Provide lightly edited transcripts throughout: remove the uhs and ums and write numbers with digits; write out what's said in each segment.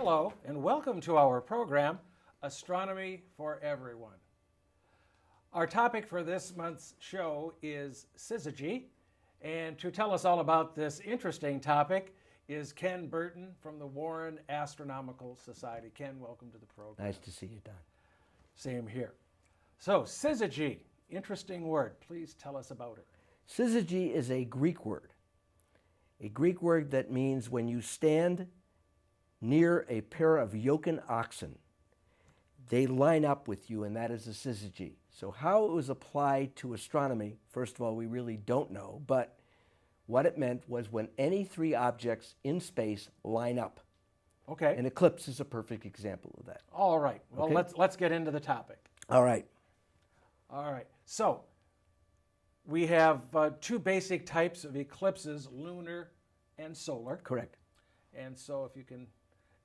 Hello and welcome to our program, Astronomy for Everyone. Our topic for this month's show is Syzygy, and to tell us all about this interesting topic is Ken Burton from the Warren Astronomical Society. Ken, welcome to the program. Nice to see you, Don. Same here. So, Syzygy, interesting word. Please tell us about it. Syzygy is a Greek word that means when you stand near a pair of yoken oxen, they line up with you, and that is a syzygy. So how it was applied to astronomy, first of all, we really don't know, but what it meant was when any three objects in space line up. Okay. An eclipse is a perfect example of that. All right. Well, Okay. let's get into the topic. All right. All right. So, we have two basic types of eclipses, lunar and solar. Correct. And so if you can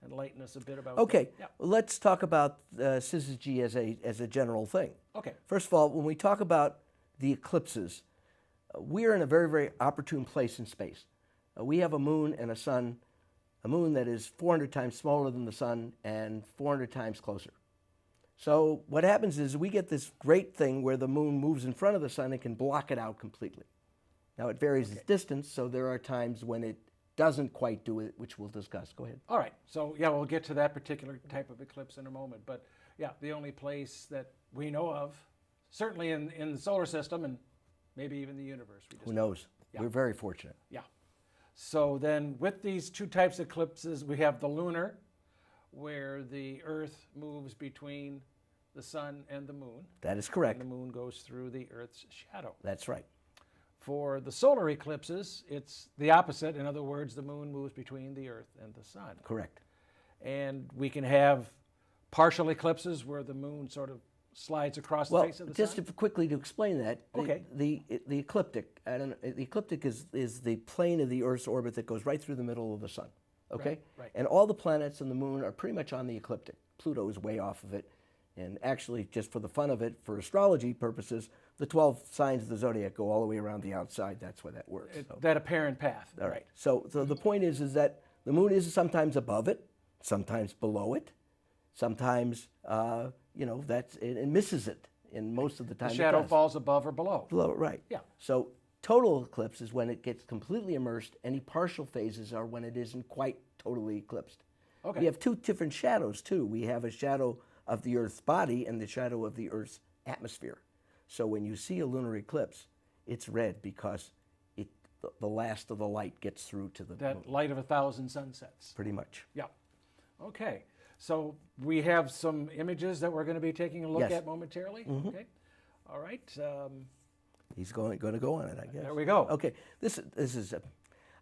enlighten us a bit about Okay. that. Yeah. Let's talk about syzygy as a general thing. Okay. First of all, when we talk about the eclipses, we're in a very, very opportune place in space. We have a moon and a sun, a moon that is 400 times smaller than the sun and 400 times closer. So what happens is we get this great thing where the moon moves in front of the sun and can block it out completely. Now it varies its distance, so there are times when it doesn't quite do it, which we'll discuss. Go ahead. All right. So, yeah, we'll get to that particular type of eclipse in a moment. But, yeah, the only place that we know of, certainly in the solar system and maybe even the universe. Who knows? Yeah. We're very fortunate. Yeah. So then with these two types of eclipses, we have the lunar, where the Earth moves between the sun and the moon. That is correct. And the moon goes through the Earth's shadow. That's right. For the solar eclipses, it's the opposite. In other words, the moon moves between the Earth and the sun. Correct. And we can have partial eclipses where the moon sort of slides across the face of the just sun. quickly to explain that, Okay. the ecliptic, the ecliptic is the plane of the Earth's orbit that goes right through the middle of the sun. Okay? Right. And all the planets and the moon are pretty much on the ecliptic. Pluto is way off of it. And actually, just for the fun of it, for astrology purposes, the 12 signs of the zodiac go all the way around the outside. That's why that works. So. That apparent path. All right. So the point is that the moon is sometimes above it, sometimes below it, sometimes it misses it. And most of the time, The shadow falls above or below. below it, right? Yeah. So total eclipse is when it gets completely immersed. Any partial phases are when it isn't quite totally eclipsed. Okay. We have two different shadows too. We have a shadow of the Earth's body and the shadow of the Earth's atmosphere. So when you see a lunar eclipse, it's red because the last of the light gets through to the That moon. light of 1,000 sunsets. Pretty much. Yeah. Okay. So we have some images that we're going to be taking a look Yes. at momentarily. Okay. All right. He's going to go on it, I guess. There we go. Okay. This is.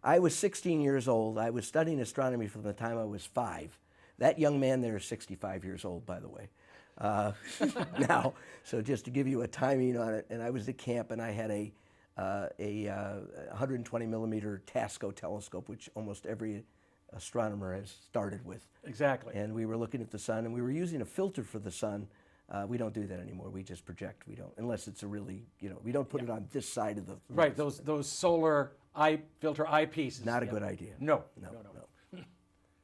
I was 16 years old. I was studying astronomy from the time I was 5. That young man there is 65 years old, by the way. Now, so just to give you a timing on it, and I was at camp, and I had a 120 millimeter Tasco telescope, which almost every astronomer has started with. Exactly. And we were looking at the sun, and we were using a filter for the sun. We don't do that anymore. We just project. We don't, unless it's a really, we don't put it on this side of the. Right. Those solar filter eyepieces. Not a good idea. No.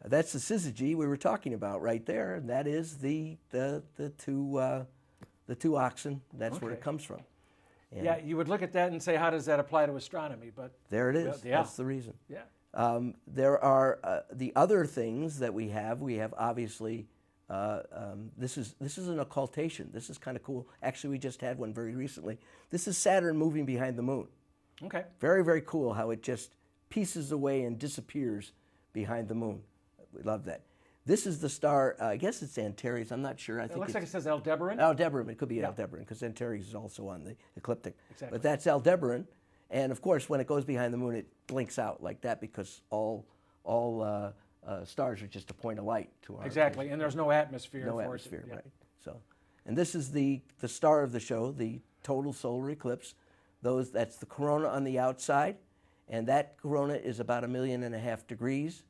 That's the syzygy we were talking about right there, and that is the two oxen. That's where it Okay. comes from. And Yeah, you would look at that and say, how does that apply to astronomy? But there it is. Yeah. That's the reason. yeah. There are the other things that we have. We have obviously this is an occultation. This is kind of cool. Actually, we just had one very recently. This is Saturn moving behind the moon. Okay. Very, very cool how it just pieces away and disappears behind the moon. We love that. This is the star, I guess it's Antares, I'm not sure. I It think looks it's like it says Aldebaran. Aldebaran. It could be Yeah. Aldebaran because Antares is also on the ecliptic. Exactly. But that's Aldebaran. And of course, when it goes behind the moon, it blinks out like that because all stars are just a point of light to our Exactly. And there's no atmosphere no for atmosphere, it. Yeah. right? So, and this is the star of the show, the total solar eclipse. That's the corona on the outside, and that corona is about 1.5 million degrees,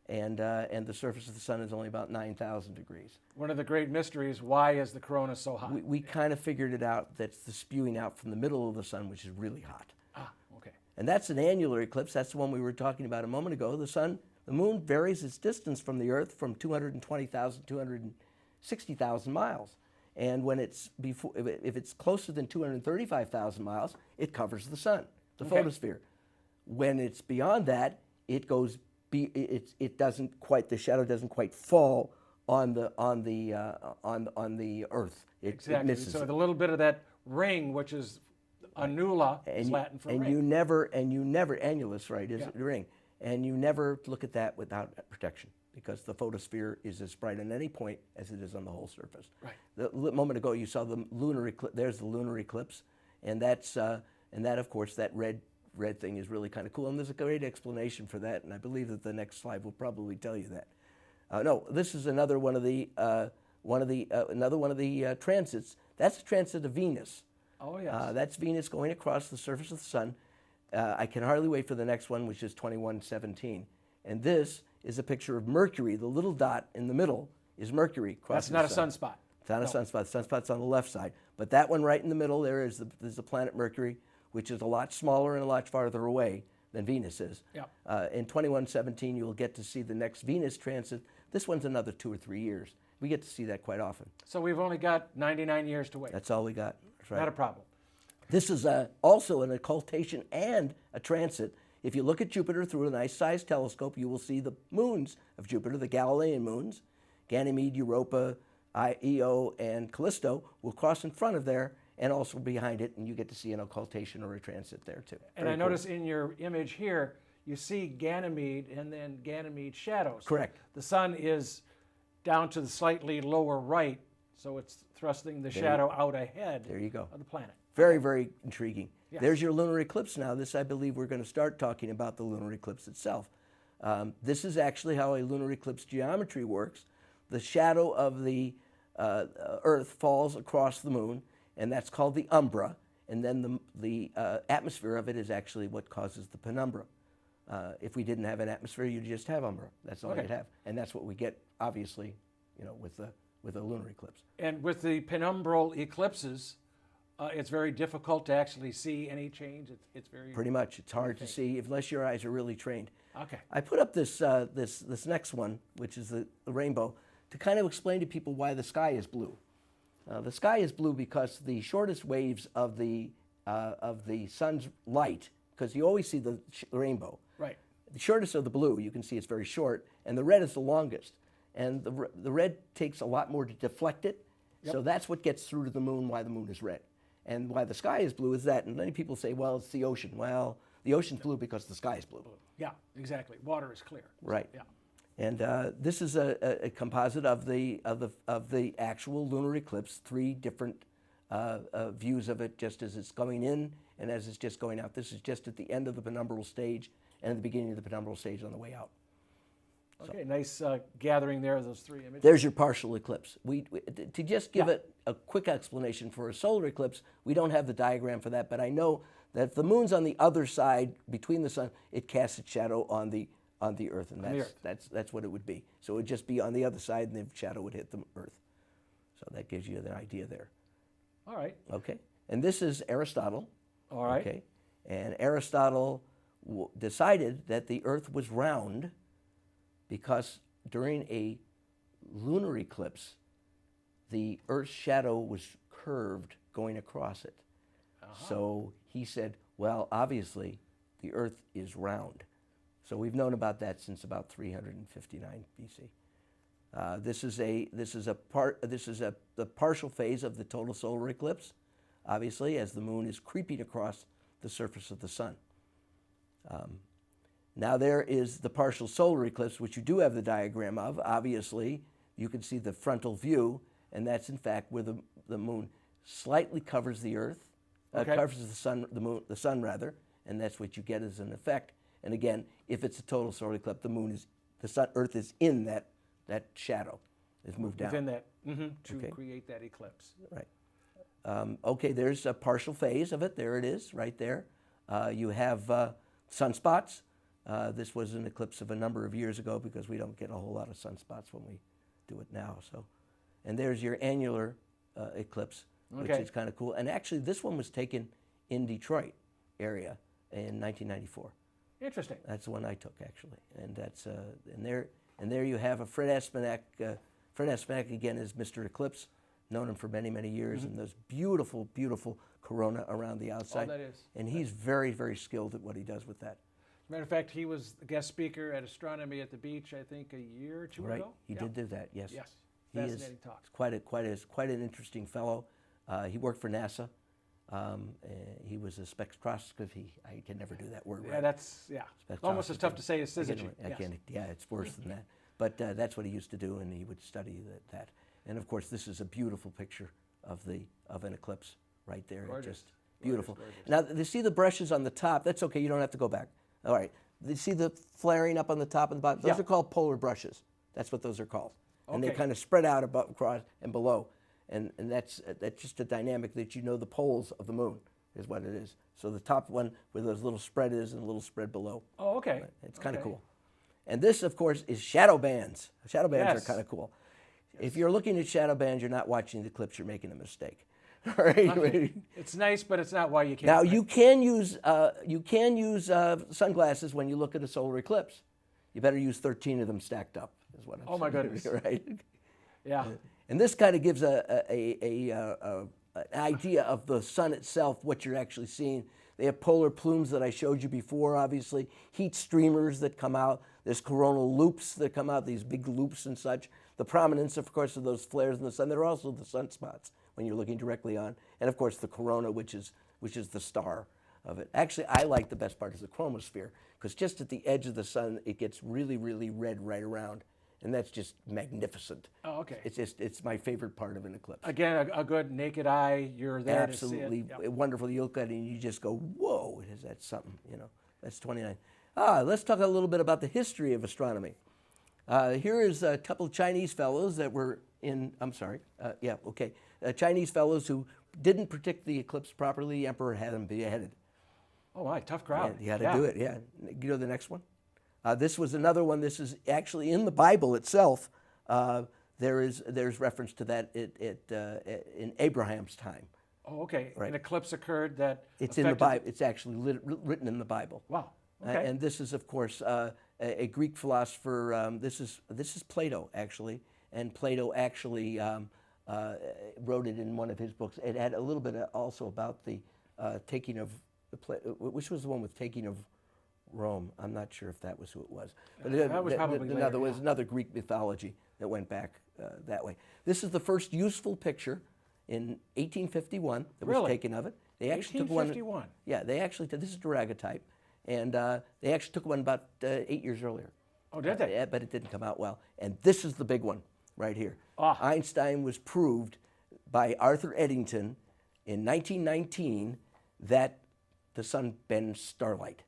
and the surface of the sun is only about 9,000 degrees. One of the great mysteries, why is the corona so hot? We kind of figured it out. That's the spewing out from the middle of the sun, which is really hot. Ah, okay. And that's an annular eclipse. That's the one we were talking about a moment ago. The sun The moon varies its distance from the Earth from 220,000 to 260,000 miles. And when it's if it's closer than 235,000 miles, it covers the sun, the photosphere. When it's beyond that, it goes. It doesn't quite. The shadow doesn't quite fall on the Earth. It misses So it. a little bit of that ring, which is annula, is Latin for ring. You never annulus, right? Is the ring, and you never look at that without protection, because the photosphere is as bright on any point as it is on the whole surface. Right. The moment ago, you saw the lunar eclipse. There's the lunar eclipse, and that's and that, of course, that red thing is really kind of cool. And there's a great explanation for that, and I believe that the next slide will probably tell you that. No, this is another one of the transits. That's the transit of Venus. Oh yes. That's Venus going across the surface of the sun. I can hardly wait for the next one, which is 2117. And this is a picture of Mercury. The little dot in the middle is Mercury crossing That's not the a sun. sunspot. It's not a sunspot. The sunspot's on the left side. But that one right in the middle there is the planet Mercury, which is a lot smaller and a lot farther away than Venus is. Yeah. In 2117, you'll get to see the next Venus transit. This one's another 2 or 3 years. We get to see that quite often. So we've only got 99 years to wait. That's all we got. That's right. Not a problem. This is also an occultation and a transit. If you look at Jupiter through a nice sized telescope, you will see the moons of Jupiter, the Galilean moons. Ganymede, Europa, Io, and Callisto will cross in front of there and also behind it, and you get to see an occultation or a transit there too. And I notice in your image here, you see Ganymede and then Ganymede shadows. Correct. The sun is down to the slightly lower right, so it's thrusting the shadow out ahead There you go. of the planet. Very, very intriguing. Yes. There's your lunar eclipse now. This, I believe, we're going to start talking about the lunar eclipse itself. This is actually how a lunar eclipse geometry works. The shadow of the Earth falls across the moon, and that's called the umbra. And then the atmosphere of it is actually what causes the penumbra. If we didn't have an atmosphere, you'd just have umbra. That's all you'd have. And that's what we get, obviously, with a lunar eclipse. And with the penumbral eclipses, it's very difficult to actually see any change. It's very Pretty much. It's hard to see unless your eyes are really trained. Okay. I put up this next one, which is the rainbow, to kind of explain to people why the sky is blue. The sky is blue because the shortest waves of the sun's light, because you always see the rainbow. Right. The shortest of the blue, you can see it's very short, and the red is the longest. And the red takes a lot more to deflect it, so that's what gets through to the moon, why the moon is red. And why the sky is blue is that, and many people say, well, it's the ocean. Well, the ocean's blue because the sky is blue. Yeah, exactly. Water is clear. Right. Yeah. And this is a composite of the actual lunar eclipse, 3 different views of it, just as it's going in and as it's just going out. This is just at the end of the penumbral stage and at the beginning of the penumbral stage on the way out. Okay, nice gathering there of those 3 images. There's your partial eclipse. To just give it a quick explanation for a solar eclipse, we don't have the diagram for that, but I know that if the moon's on the other side between the sun, it casts its shadow on the Earth, and that's what it would be. So it would just be on the other side, and the shadow would hit the Earth. So that gives you the idea there. All right. Okay, and this is Aristotle. All right. Okay, and Aristotle decided that the Earth was round because during a lunar eclipse, the Earth's shadow was curved going across it. So he said, well, obviously, the Earth is round. So we've known about that since about 359 BC. This is the partial phase of the total solar eclipse, obviously, as the moon is creeping across the surface of the sun. Now there is the partial solar eclipse, which you do have the diagram of. Obviously, you can see the frontal view, and that's in fact where the moon slightly covers the Earth, covers the sun rather, and that's what you get as an effect. And again, if it's a total solar eclipse, Earth is in that shadow, is moved down. Within that, to create that eclipse. Right. Okay, there's a partial phase of it. There it is, right there. You have sunspots. This was an eclipse of a number of years ago because we don't get a whole lot of sunspots when we do it now. So, and there's your annular eclipse, which is kind of cool. And actually, this one was taken in Detroit area in 1994. Interesting. That's the one I took, actually. And that's and there you have a Fred Aspanak. Fred Aspanak, again, is Mr. Eclipse. Known him for many, many years, and those beautiful, beautiful corona around the outside. Oh, that is. And he's very, very skilled at what he does with that. As a matter of fact, he was the guest speaker at Astronomy at the Beach, I think, a year or two Right, ago. he did do that. Yes. Yes. He Fascinating is talk. quite an interesting fellow. He worked for NASA. He was a spectroscopy. I can never do that word Yeah, right. that's almost as tough to say as Syzygy. I can't. Yeah, it's worse than that. But that's what he used to do, and he would study that. And of course, this is a beautiful picture of an eclipse right there. Gorgeous. Just beautiful. Gorgeous. Now, you see the brushes on the top. That's okay. You don't have to go back. All right. You see the flaring up on the top and the bottom? Those Yeah. are called polar brushes. That's what those are called. And they Okay. kind of spread out above, across, and below. And that's just a dynamic that you know the poles of the moon is what it is. So the top one where those little spread is and a little spread below. Oh, okay. It's kind of Okay. cool. And this, of course, is shadow bands. Shadow bands Yes. are kind of cool. If you're looking at shadow bands, you're not watching the eclipse, you're making a mistake. All right? It's nice, but it's not why you can't. Now, you can use sunglasses when you look at a solar eclipse. You better use 13 of them stacked up, is what I'm saying. Oh, my goodness. Right? Yeah. And this kind of gives an idea of the sun itself, what you're actually seeing. They have polar plumes that I showed you before, obviously, heat streamers that come out, there's coronal loops that come out, these big loops and such. The prominence, of course, of those flares in the sun. There are also the sunspots when you're looking directly on. And, of course, the corona, which is the star of it. Actually, I like the best part is the chromosphere, because just at the edge of the sun, it gets really, really red right around. And that's just magnificent. Oh, okay. It's my favorite part of an eclipse. Again, a good naked eye. You're there Absolutely to see it. Yep. wonderful. You look at it and you just go, whoa, is that something, you know. That's 29. Let's talk a little bit about the history of astronomy. Here is a couple of Chinese fellows that were Chinese fellows who didn't predict the eclipse properly. The emperor had them beheaded. Oh, my, tough crowd. You had to do it, yeah. You know the next one? This was another one. This is actually in the Bible itself. There's reference to that in Abraham's time. Oh, okay. Right. An eclipse occurred that It's in the Bible. It's actually written in the Bible. Wow. Okay. And this is, of course, a Greek philosopher. This is Plato, actually, and Plato actually wrote it in one of his books. It had a little bit also about the taking of which was the one with taking of Rome. I'm not sure if that was who it was. But that was probably later, there was another Greek mythology that went back that way. This is the first useful picture in 1851 that was Really? taken of it. They actually took one. 1851. Yeah, they actually took. This is daguerreotype, and they actually took one about 8 years earlier. Oh, did they? Yeah, but it didn't come out well. And this is the big one right here. Ah. Einstein was proved by Arthur Eddington in 1919 that the sun bends starlight.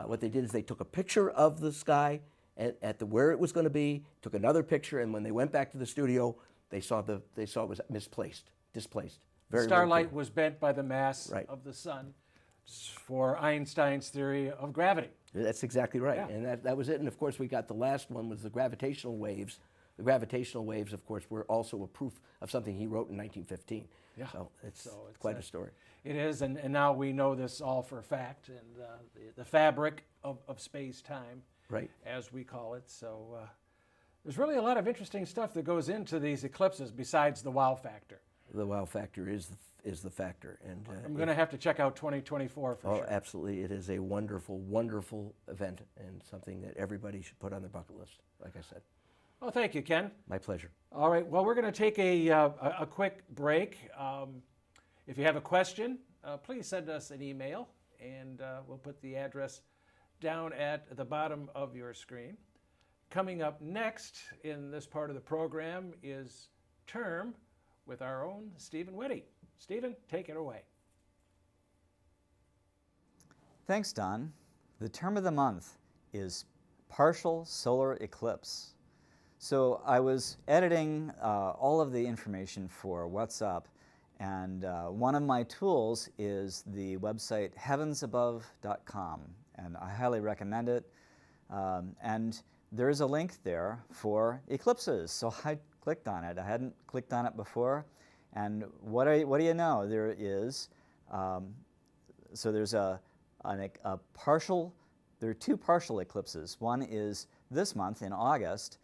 What they did is they took a picture of the sky at where it was going to be, took another picture, and when they went back to the studio, they saw it was displaced. Very Starlight cool. was bent by the mass Right. of the sun for Einstein's theory of gravity. That's exactly right, Yeah. and that was it. And of course, we got the last one was the gravitational waves. The gravitational waves, of course, were also a proof of something he wrote in 1915. Yeah. So it's So it's quite a story. It is, and now we know this all for a fact, and the fabric of space-time, Right. as we call it. So there's really a lot of interesting stuff that goes into these eclipses besides the wow factor. The wow factor is the factor, and I'm going to have to check out 2024 for sure. absolutely, it is a wonderful, wonderful event and something that everybody should put on their bucket list. Like I said, Oh, thank you, Ken. my pleasure. All right, well, we're going to take a quick break. If you have a question, please send us an email, and we'll put the address down at the bottom of your screen. Coming up next in this part of the program is Term with our own Stephen Whitty. Stephen, take it away. Thanks, Don. The term of the month is partial solar eclipse. So I was editing all of the information for What's Up, and one of my tools is the website heavensabove.com, and I highly recommend it. And there's a link there for eclipses, so I clicked on it. I hadn't clicked on it before, and what do you know? There is, so there's a partial there are two partial eclipses. One is this month in August,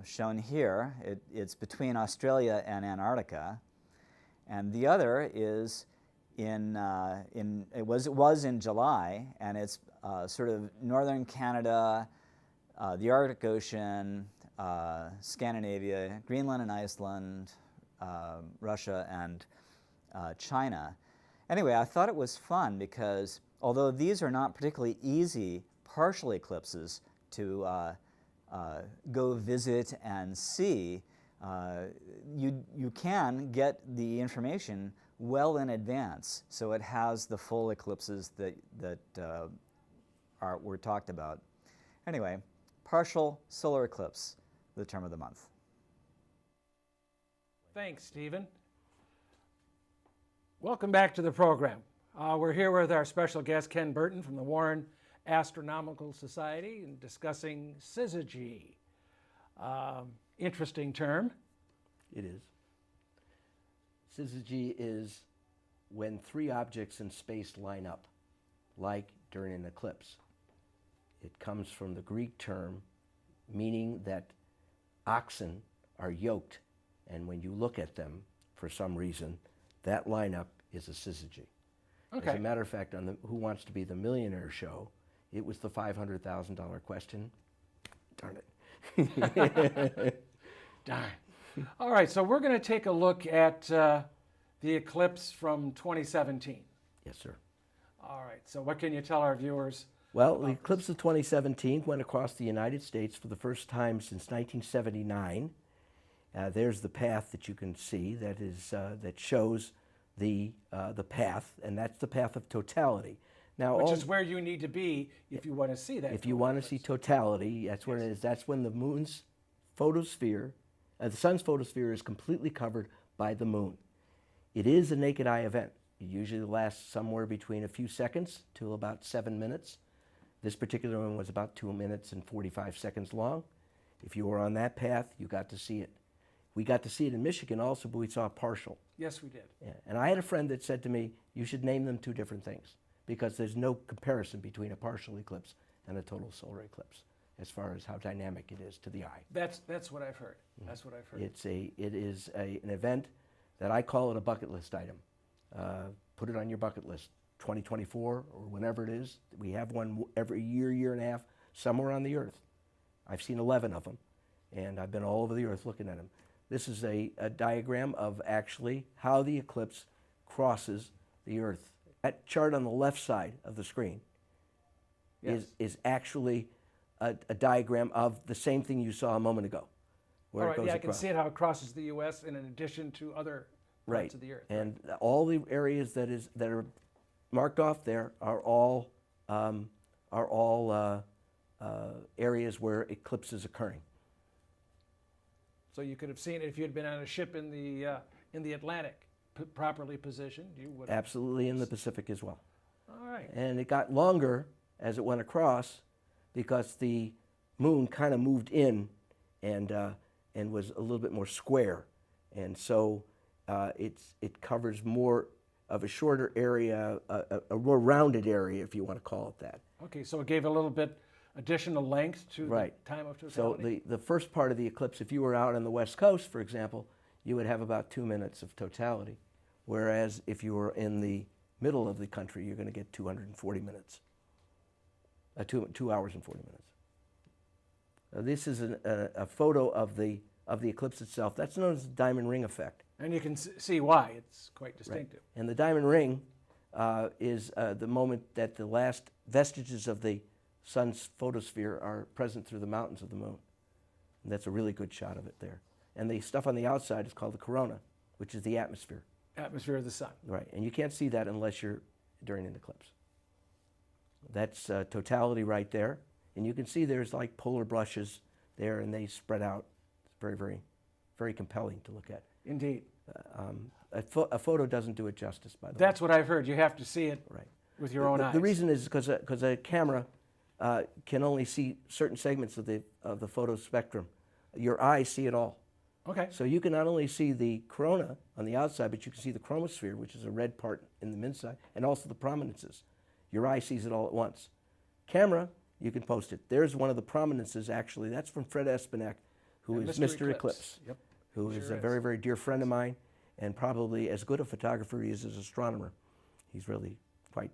shown here. It's between Australia and Antarctica, and the other is it was in July, and it's sort of northern Canada, the Arctic Ocean, Scandinavia, Greenland and Iceland, Russia, and China. Anyway, I thought it was fun because although these are not particularly easy partial eclipses to go visit and see, you can get the information well in advance, so it has the full eclipses that were talked about. Anyway, partial solar eclipse, the term of the month. Thanks, Stephen. Welcome back to the program. We're here with our special guest, Ken Burton from the Warren Astronomical Society, and discussing syzygy. Interesting term. It is. Syzygy is when three objects in space line up, like during an eclipse. It comes from the Greek term meaning that oxen are yoked, and when you look at them, for some reason, that lineup is a syzygy. Okay. As a matter of fact, on the Who Wants to Be the Millionaire show, it was the $500,000 question. Darn it. Darn. All right, so we're going to take a look at the eclipse from 2017. Yes, sir. All right, so what can you tell our viewers? Well, the eclipse of 2017 went across the United States for the first time since 1979. There's the path that you can see that is that shows the path, and that's the path of totality. Now, Which is where you need to be if you want to see that. if you want to see totality, that's where it is. That's when the moon's photosphere, the sun's photosphere is completely covered by the moon. It is a naked eye event. It usually lasts somewhere between a few seconds to about 7 minutes. This particular one was about 2 minutes and 45 seconds long. If you were on that path, you got to see it. We got to see it in Michigan also, but we saw a partial. Yes, we did. Yeah. And I had a friend that said to me, you should name them two different things because there's no comparison between a partial eclipse and a total solar eclipse as far as how dynamic it is to the eye. That's what I've heard. That's what I've heard. It is an event that I call it a bucket list item. Put it on your bucket list. 2024 or whenever it is. We have one every year and a half, somewhere on the Earth. I've seen 11 of them, and I've been all over the Earth looking at them. This is a diagram of actually how the eclipse crosses the Earth. That chart on the left side of the screen is actually a diagram of the same thing you saw a moment ago. Where All it right, goes yeah, I across. can see it how it crosses the U.S. in addition to other parts of the Earth. And all the areas that are marked off there are all areas where eclipse is occurring. So you could have seen it if you had been on a ship in the Atlantic, properly positioned. You would have. Absolutely, in the Pacific as well. All right. And it got longer as it went across because the moon kind of moved in and was a little bit more square, and so it covers more of a shorter area, a more rounded area, if you want to call it that. Okay, so it gave a little bit additional length to the time of totality. So the first part of the eclipse, if you were out on the West Coast, for example, you would have about 2 minutes of totality, whereas if you were in the middle of the country, you're going to get 240 minutes, 2 hours and 40 minutes. This is a photo of the eclipse itself. That's known as the diamond ring effect. And you can see why. It's quite distinctive. Right. And the diamond ring is the moment that the last vestiges of the sun's photosphere are present through the mountains of the moon. And that's a really good shot of it there. And the stuff on the outside is called the corona, which is the atmosphere. Atmosphere of the sun. Right. And you can't see that unless you're during an eclipse. That's totality right there. And you can see there's like polar brushes there, and they spread out. It's very, very, very compelling to look at. Indeed. A photo doesn't do it justice, by the way. That's what I've heard. You have to see it with your own eyes. The reason is because a camera can only see certain segments of the photo spectrum. Your eyes see it all. Okay. So you can not only see the corona on the outside, but you can see the chromosphere, which is a red part in the inside, and also the prominences. Your eye sees it all at once. camera, you can post it. There's one of the prominences, actually. That's from Fred Espinack, who And is Mr. Mr. Eclipse, Yep. who He is sure a very, very dear friend of mine, and probably as good a photographer he is as an astronomer. He's really quite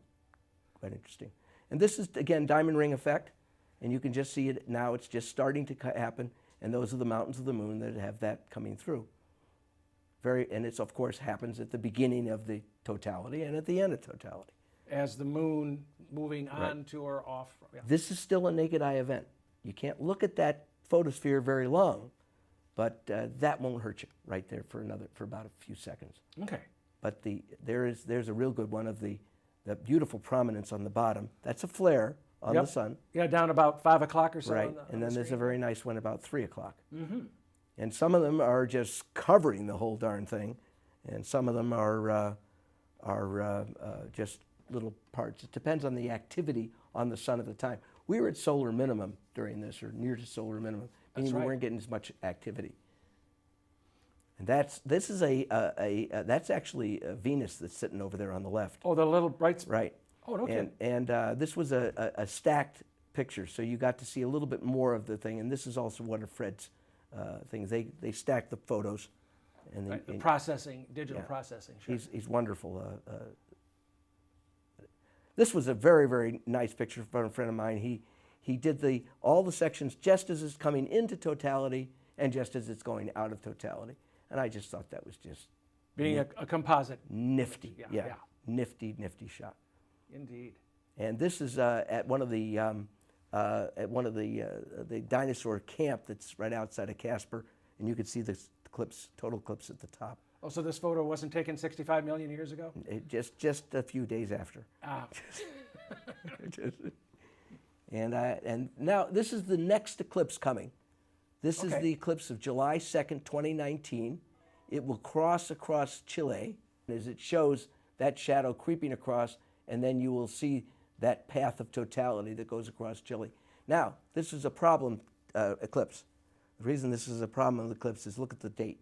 interesting. And this is, again, diamond ring effect, and you can just see it now. It's just starting to happen, and those are the mountains of the moon that have that coming through. And it's, of course, happens at the beginning of the totality and at the end of totality. As the moon moving on Right. to or off. Yeah. This is still a naked eye event. You can't look at that photosphere very long, but that won't hurt you right there for about a few seconds. Okay. But there's a real good one of the beautiful prominence on the bottom. That's a flare on Yep. the sun. Yeah, down about 5 o'clock or so. Right, on the, and then there's a screen. very nice one about 3 o'clock. Mm-hmm. And some of them are just covering the whole darn thing, and some of them are just little parts. It depends on the activity on the sun at the time. We were at solar minimum during this, or near to solar minimum, meaning right. we weren't getting as much activity. And that's actually Venus that's sitting over there on the left. Oh, the little bright spot. Right. Oh, no kidding. And this was a stacked picture, so you got to see a little bit more of the thing. And this is also one of Fred's things. They stacked the photos. And Right, the processing, digital yeah. processing. Sure. He's wonderful. This was a very, very nice picture from a friend of mine. He did all the sections just as it's coming into totality and just as it's going out of totality. And I just thought that was just Being a composite. nifty. Yeah. Nifty shot. Indeed. And this is at one of the dinosaur camp that's right outside of Casper, and you can see the total eclipse at the top. Oh, so this photo wasn't taken 65 million years ago? Just a few days after. Ah. And now this is the next eclipse coming. This is Okay. the eclipse of July 2nd, 2019. It will cross across Chile as it shows that shadow creeping across, and then you will see that path of totality that goes across Chile. Now, this is a problem eclipse. The reason this is a problem eclipse is look at the date.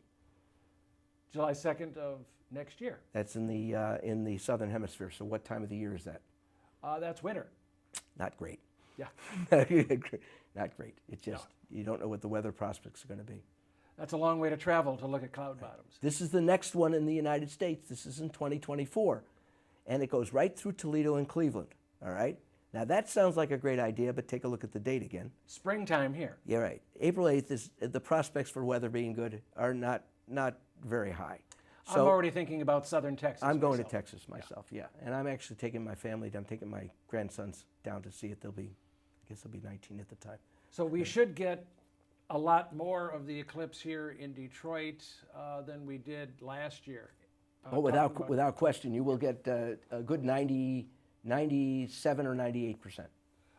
July 2nd of next year. That's in the southern hemisphere. So what time of the year is that? That's winter. Not great. Yeah. Not great. It's just, you don't know what the weather prospects are going to be. That's a long way to travel to look at cloud bottoms. This is the next one in the United States. This is in 2024. And it goes right through Toledo and Cleveland. All right? Now that sounds like a great idea, but take a look at the date again. Springtime here. Yeah, right. April 8th is, the prospects for weather being good are not very high. I'm already thinking about southern Texas. I'm going to myself. Texas myself, yeah. And I'm actually taking my family, I'm taking my grandsons down to see it. I guess they'll be 19 at the time. So we should get a lot more of the eclipse here in Detroit than we did last year. Oh, without question, you will get a good 97 or 98%.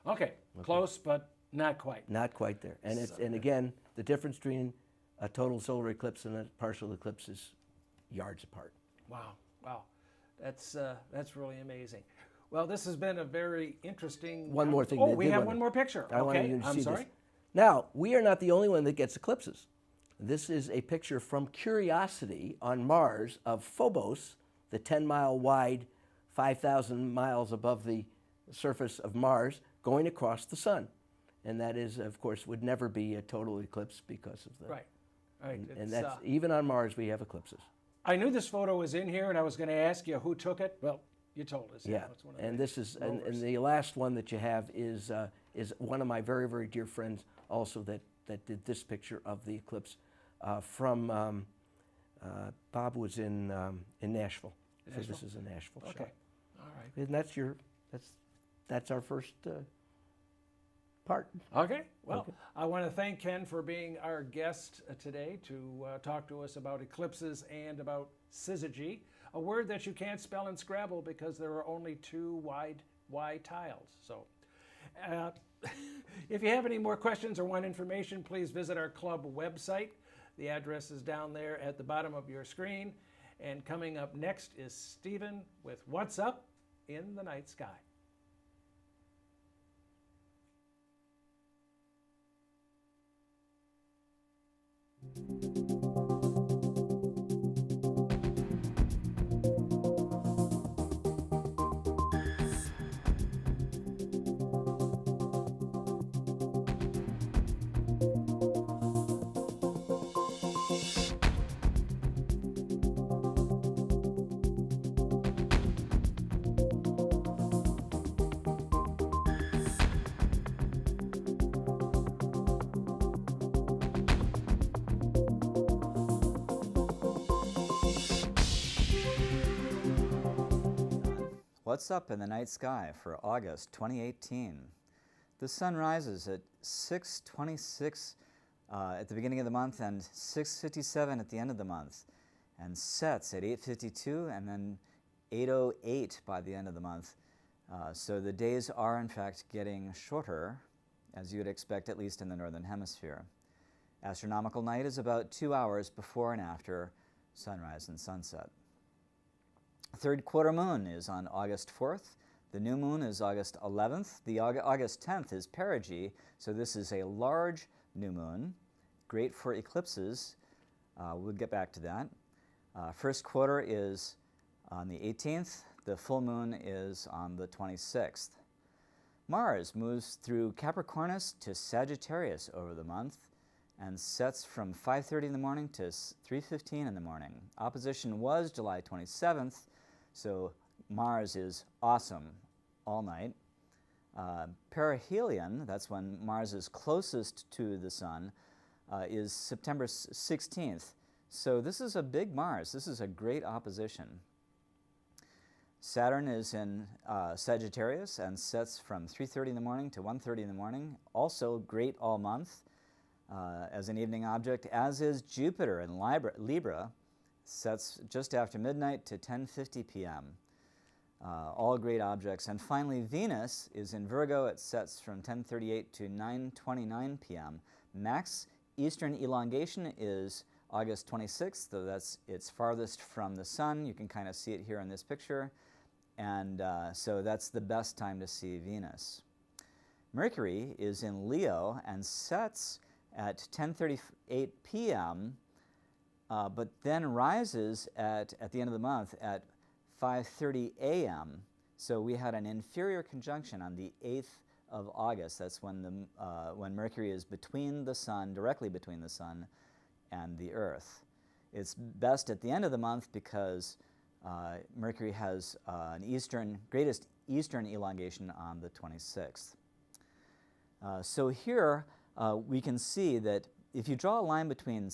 Okay, close, but not quite. Not quite there. And and again, the difference between a total solar eclipse and a partial eclipse is yards apart. Wow, that's really amazing. Well, this has been a very interesting. One more thing. Oh, we have one more picture. I wanted Okay, you to I'm see sorry. this. Now, we are not the only one that gets eclipses. This is a picture from Curiosity on Mars of Phobos, the 10-mile wide, 5,000 miles above the surface of Mars, going across the sun. And that is, of course, would never be a total eclipse because of the... Right. And that's, even on Mars, we have eclipses. I knew this photo was in here, and I was going to ask you who took it. Well, you told us. Yeah, It's one of and the this is, and rovers. the last one that you have is one of my very, very dear friends also that did this picture of the eclipse from, Bob was in Nashville. So this is a Nashville shot. Okay, all right. And that's our first part. Okay, well, I want to thank Ken for being our guest today to talk to us about eclipses and about syzygy, a word that you can't spell in Scrabble because there are only two wide Y tiles. So if you have any more questions or want information, please visit our club website. The address is down there at the bottom of your screen. And coming up next is Stephen with What's Up in the Night Sky. What's up in the night sky for August 2018? The sun rises at 6:26 at the beginning of the month and 6:57 at the end of the month, and sets at 8:52 and then 8:08 by the end of the month. So the days are in fact getting shorter, as you would expect, at least in the northern hemisphere. Astronomical night is about 2 hours before and after sunrise and sunset. Third quarter moon is on August 4th. The new moon is August 11th. The August 10th is perigee, so this is a large new moon, great for eclipses. We'll get back to that. First quarter is on the 18th. The full moon is on the 26th. Mars moves through Capricornus to Sagittarius over the month and sets from 5:30 in the morning to 3:15 in the morning. Opposition was July 27th, so Mars is awesome all night. Perihelion, that's when Mars is closest to the Sun, is September 16th. So this is a big Mars. This is a great opposition. Saturn is in Sagittarius and sets from 3:30 in the morning to 1:30 in the morning. Also great all month as an evening object, as is Jupiter in Libra, sets just after midnight to 10:50 p.m. All great objects. And finally, Venus is in Virgo. It sets from 10:38 to 9:29 p.m. Max eastern elongation is August 26th, though that's its farthest from the Sun. You can kind of see it here in this picture. And so that's the best time to see Venus. Mercury is in Leo and sets at 10:38 p.m., but then rises at the end of the month at 5:30 a.m. So we had an inferior conjunction on the 8th of August. That's when Mercury is between the Sun, directly between the Sun and the Earth. It's best at the end of the month because Mercury has greatest eastern elongation on the 26th. So here we can see that if you draw a line between the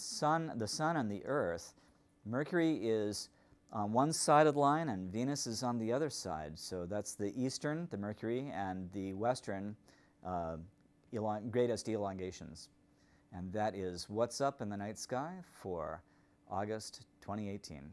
Sun and the Earth, Mercury is on one side of the line and Venus is on the other side. So that's the eastern, the Mercury, and the western greatest elongations. And that is what's up in the night sky for August 2018.